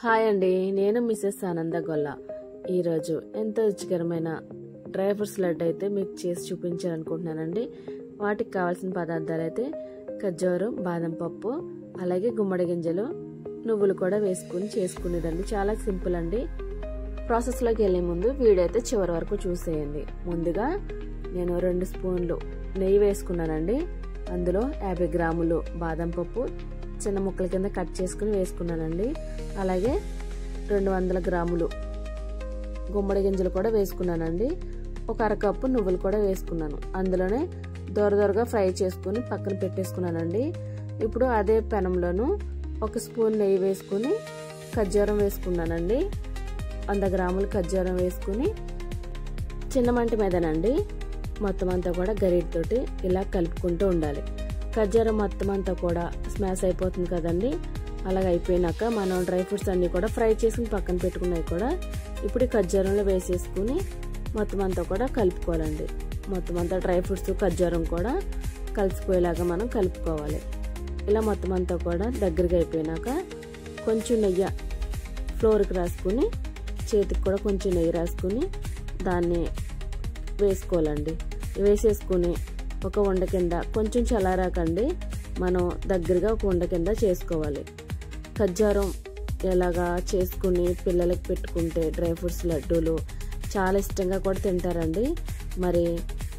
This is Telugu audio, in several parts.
హాయ్ అండి, నేను మిసెస్ ఆనంద గొల్ల. ఈరోజు ఎంతో రుచికరమైన డ్రై ఫ్రూట్స్ లడ్డు అయితే మీకు చేసి చూపించాలనుకుంటున్నానండి. వాటికి కావాల్సిన పదార్థాలు అయితే ఖర్జూరం, బాదం పప్పు, అలాగే గుమ్మడి గింజలు, నువ్వులు కూడా వేసుకుని చేసుకునేదండి. చాలా సింపుల్ అండి. ప్రాసెస్లోకి వెళ్ళే ముందు వీడియో అయితే చివరి వరకు చూసేయండి. ముందుగా నేను 2 స్పూన్లు నెయ్యి వేసుకున్నానండి. అందులో 50 గ్రాములు బాదం పప్పు చిన్న ముక్కల కింద కట్ చేసుకుని వేసుకున్నానండి. అలాగే 200 గ్రాములు గుమ్మడి గింజలు కూడా వేసుకున్నానండి. ఒక అరకప్పు నువ్వులు కూడా వేసుకున్నాను. అందులోనే దొరదొరగా ఫ్రై చేసుకుని పక్కన పెట్టేసుకున్నానండి. ఇప్పుడు అదే పెనంలోను 1 స్పూన్ నెయ్యి వేసుకుని ఖర్జూరం వేసుకున్నానండి. 100 గ్రాములు ఖర్జూరం వేసుకుని చిన్న మంట మీదనండి మొత్తం అంతా కూడా గరిటెతోటి ఇలా కలుపుకుంటూ ఉండాలి. ఖర్జూరం మొత్తం అంతా కూడా స్మాష్ అయిపోతుంది కదండి. అలాగ అయిపోయినాక మనం డ్రై ఫ్రూట్స్ అన్ని కూడా ఫ్రై చేసుకుని పక్కన పెట్టుకున్నాయి కూడా ఇప్పుడు ఖర్జూరంలో వేసేసుకుని మొత్తం అంతా కూడా కలుపుకోవాలండి. మొత్తం అంతా డ్రై ఫ్రూట్స్ ఖర్జూరం కూడా కలిసిపోయేలాగా మనం కలుపుకోవాలి. ఇలా మొత్తం అంతా కూడా దగ్గరగా అయిపోయినాక కొంచెం నెయ్యి ఫ్లోర్కి రాసుకుని చేతికి కూడా కొంచెం నెయ్యి రాసుకుని దాన్ని వేసుకోవాలండి. వేసేసుకుని ఒక ఉండ కింద కొంచెం చల్లారాకండి మనం దగ్గరగా ఒక ఉండ కింద చేసుకోవాలి. ఖర్జూరం ఎలాగా చేసుకుని పిల్లలకి పెట్టుకుంటే డ్రై ఫ్రూట్స్ లడ్డూలు చాలా ఇష్టంగా కూడా తింటారండి. మరి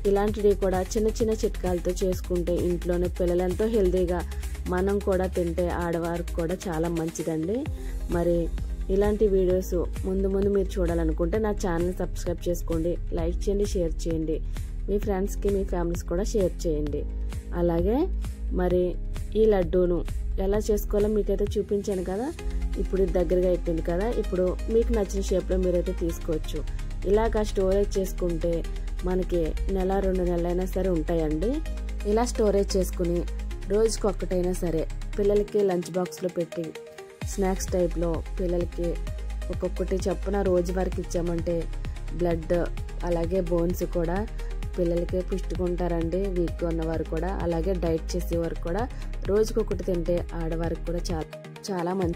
ఇలాంటివి కూడా చిన్న చిన్న చిట్కాలతో చేసుకుంటే ఇంట్లోనే పిల్లలు ఎంతో హెల్తీగా మనం కూడా తింటే ఆడవారికి కూడా చాలా మంచిదండి. మరి ఇలాంటి వీడియోస్ ముందు మీరు చూడాలనుకుంటే నా ఛానల్ని సబ్స్క్రైబ్ చేసుకోండి, లైక్ చేయండి, షేర్ చేయండి. మీ ఫ్రెండ్స్కి మీ ఫ్యామిలీస్ కూడా షేర్ చేయండి. అలాగే మరి ఈ లడ్డూను ఎలా చేసుకోవాలో మీకైతే చూపించాను కదా. ఇప్పుడు దగ్గరగా అయిపోయింది కదా. ఇప్పుడు మీకు నచ్చిన షేప్లో మీరైతే తీసుకోవచ్చు. ఇలాగ స్టోరేజ్ చేసుకుంటే మనకి 1-2 నెలలైనా సరే ఉంటాయండి. ఇలా స్టోరేజ్ చేసుకుని రోజుకి ఒక్కటైనా సరే పిల్లలకి లంచ్ బాక్స్లో పెట్టి స్నాక్స్ టైప్లో పిల్లలకి ఒక్కొక్కటి చొప్పున రోజు వరకు ఇచ్చామంటే బ్లడ్ అలాగే బోన్స్ కూడా పిల్లలకి పుష్టికుంటారండి. వీక్గా ఉన్నవారు కూడా అలాగే డైట్ చేసేవారు కూడా రోజుకొకటి తింటే ఆడవారికి కూడా చాలా మంచి